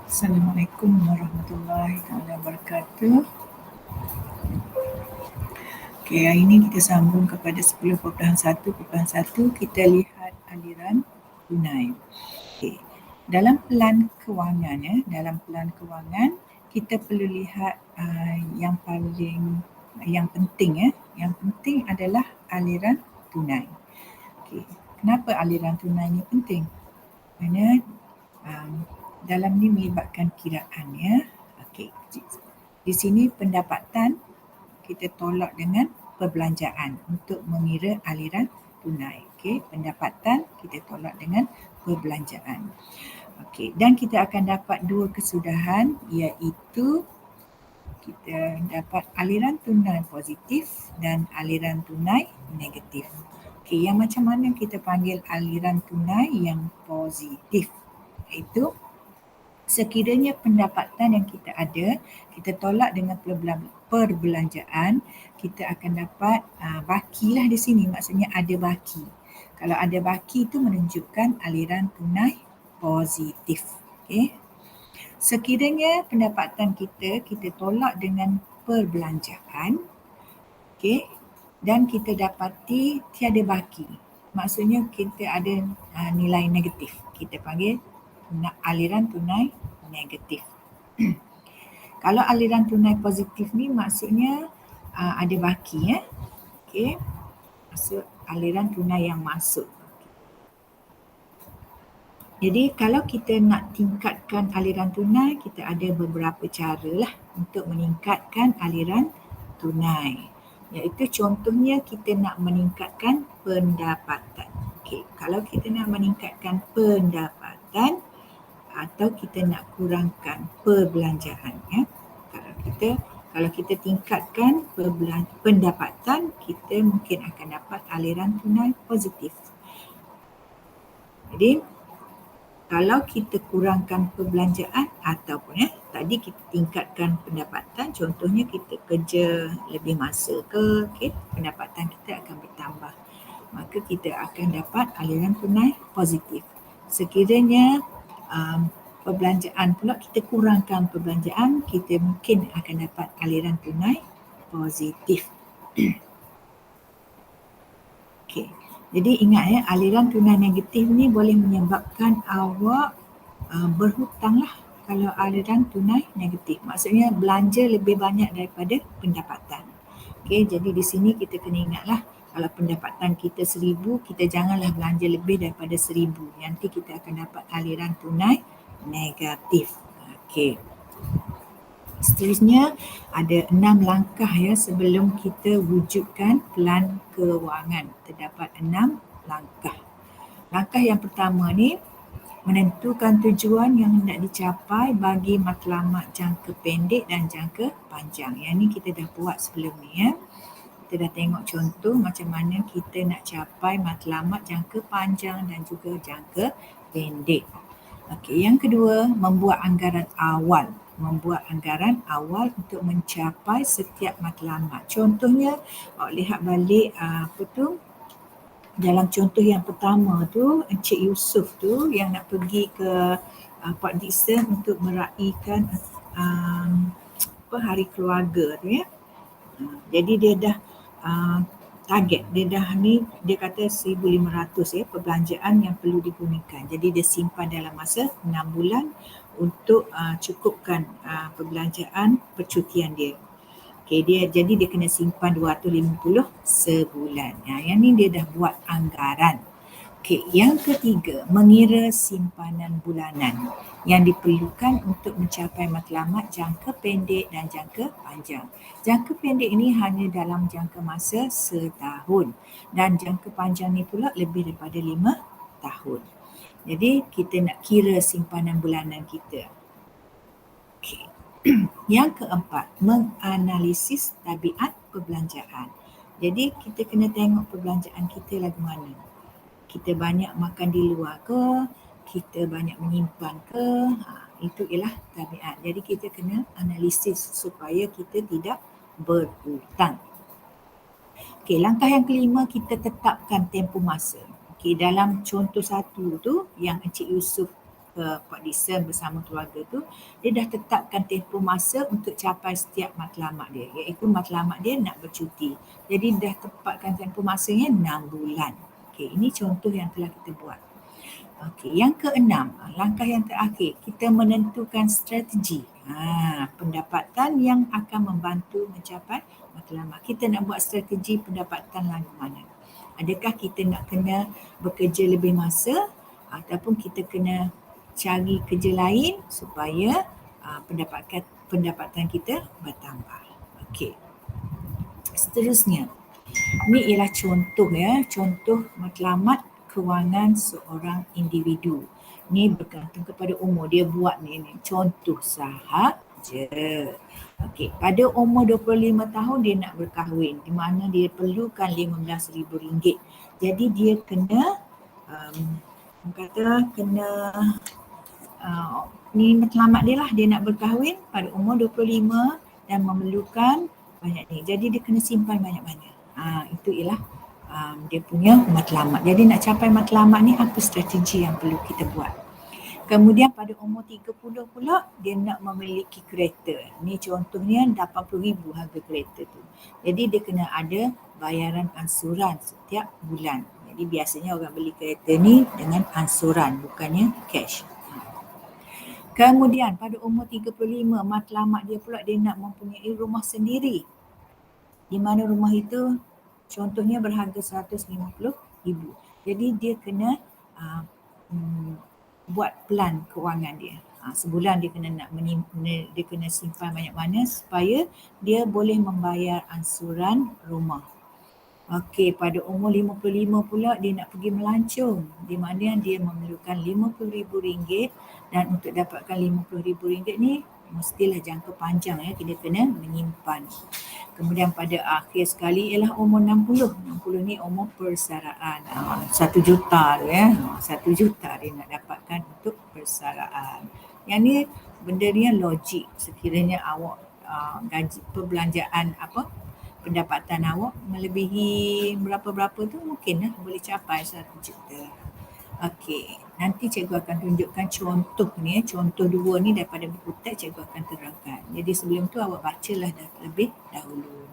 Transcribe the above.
Assalamualaikum warahmatullahi wabarakatuh. Okey, hari ini kita sambung kepada 10.1.1. Kita lihat aliran tunai. Okey. Dalam pelan kewangan kita perlu lihat yang penting Yang penting adalah aliran tunai. Okey. Kenapa aliran tunai ni penting? Kerana dalam ni melibatkan kiraan ya. Okey. Di sini pendapatan kita tolak dengan perbelanjaan untuk mengira aliran tunai. Okey, pendapatan kita tolak dengan perbelanjaan. Okey, dan kita akan dapat dua kesudahan, iaitu kita dapat aliran tunai positif dan aliran tunai negatif. Okey, yang macam mana kita panggil aliran tunai yang positif? Iaitu sekiranya pendapatan yang kita ada, kita tolak dengan perbelanjaan, kita akan dapat baki lah di sini, maksudnya ada baki. Kalau ada baki itu menunjukkan aliran tunai positif. Okay. Sekiranya pendapatan kita tolak dengan perbelanjaan, okay, dan kita dapati tiada baki, maksudnya kita ada nilai negatif, kita panggil aliran tunai negatif. Kalau aliran tunai positif ni maksudnya ada baki ya. Okey. Maksud aliran tunai yang masuk. Jadi kalau kita nak tingkatkan aliran tunai, kita ada beberapa cara lah untuk meningkatkan aliran tunai. Iaitu contohnya kita nak meningkatkan pendapatan. Okey, kalau kita nak meningkatkan pendapatan atau kita nak kurangkan perbelanjaan ya. Kalau kita tingkatkan pendapatan, kita mungkin akan dapat aliran tunai positif. Jadi kalau kita kurangkan perbelanjaan ataupun tadi kita tingkatkan pendapatan, contohnya kita kerja lebih masa ke, okay, pendapatan kita akan bertambah. Maka kita akan dapat aliran tunai positif. Sekiranya perbelanjaan pula kita kurangkan perbelanjaan, kita mungkin akan dapat aliran tunai positif. Okey. Jadi ingat ya, aliran tunai negatif ni boleh menyebabkan awak berhutang lah kalau aliran tunai negatif. Maksudnya belanja lebih banyak daripada pendapatan. Okey, jadi di sini kita kena ingatlah, kalau pendapatan kita 1,000, kita janganlah belanja lebih daripada 1,000. Nanti kita akan dapat aliran tunai negatif. Okey. Seterusnya ada 6 langkah ya sebelum kita wujudkan pelan kewangan. Terdapat 6 langkah. Langkah yang pertama ni menentukan tujuan yang hendak dicapai bagi matlamat jangka pendek dan jangka panjang. Yang ni kita dah buat sebelum ni ya. Kita dah tengok contoh macam mana kita nak capai matlamat jangka panjang dan juga jangka pendek. Okey, yang kedua, membuat anggaran awal. Membuat anggaran awal untuk mencapai setiap matlamat. Contohnya, awak lihat balik dalam contoh yang pertama tu, Encik Yusof tu yang nak pergi ke Port Dickson untuk meraihkan hari keluarga tu ya. Jadi dia dah target, dia kata 1,500 ya perbelanjaan yang perlu digunakan. Jadi dia simpan dalam masa 6 bulan untuk cukupkan perbelanjaan percutian dia. Okay, jadi dia kena simpan 250 sebulan. Yang ni dia dah buat anggaran. Okay, yang ketiga, mengira simpanan bulanan yang diperlukan untuk mencapai matlamat jangka pendek dan jangka panjang. Jangka pendek ini hanya dalam jangka masa setahun dan jangka panjang ni pula lebih daripada 5 tahun. Jadi kita nak kira simpanan bulanan kita. Okay. Yang keempat, menganalisis tabiat perbelanjaan. Jadi kita kena tengok perbelanjaan kita lagu mana. Kita banyak makan di luar ke, kita banyak menyimpan ke, itu ialah tabiat. Jadi kita kena analisis supaya kita tidak berhutang. Okey, langkah yang kelima, kita tetapkan tempoh masa. Okey, dalam contoh satu tu yang Encik Yusof ke Port Dickson bersama keluarga tu, dia dah tetapkan tempoh masa untuk capai setiap matlamat dia, iaitu matlamat dia nak bercuti. Jadi dah tepatkan tempoh masanya 6 bulan. Okey, ini contoh yang telah kita buat. Okey, yang keenam, langkah yang terakhir, kita menentukan strategi. Pendapatan yang akan membantu mencapai matlamat. Kita nak buat strategi pendapatan lagu mana? Adakah kita nak kena bekerja lebih masa ataupun kita kena cari kerja lain supaya pendapatan kita bertambah. Okey. Seterusnya, ini ialah contoh contoh matlamat kewangan seorang individu. Ni bergantung kepada umur dia buat ni contoh sahaja. Okey, pada umur 25 tahun dia nak berkahwin, di mana dia perlukan RM15,000. Jadi dia kena ni matlamat dia lah, dia nak berkahwin pada umur 25 dan memerlukan banyak ni. Jadi dia kena simpan banyak-banyak. Itu ialah dia punya matlamat. Jadi nak capai matlamat ni apa strategi yang perlu kita buat. Kemudian pada umur 30 pula dia nak memiliki kereta. Ni contohnya RM80,000 harga kereta tu. Jadi dia kena ada bayaran ansuran setiap bulan. Jadi biasanya orang beli kereta ni dengan ansuran, bukannya cash. Kemudian pada umur 35 matlamat dia pula dia nak mempunyai rumah sendiri. Di mana rumah itu contohnya berharga RM150,000. Jadi dia kena buat plan kewangan dia. Sebulan dia kena simpan banyak mana supaya dia boleh membayar ansuran rumah. Okey, pada umur 55 pula dia nak pergi melancong, di mana dia memerlukan RM50,000 dan untuk dapatkan RM50,000 ni mestilah jangka panjang dia kena menyimpan. Kemudian pada akhir sekali ialah umur 60. 60 ni umur persaraan. 1 juta tu RM1 juta dia nak dapatkan untuk persaraan. Yang ni benda ni logik sekiranya awak gaji perbelanjaan pendapatan awak melebihi berapa-berapa tu mungkin boleh capai 1 juta. Okey, nanti cikgu akan tunjukkan contoh ni, contoh 2 ni daripada buku teks cikgu akan terangkan. Jadi sebelum tu awak bacalah dah terlebih dahulu.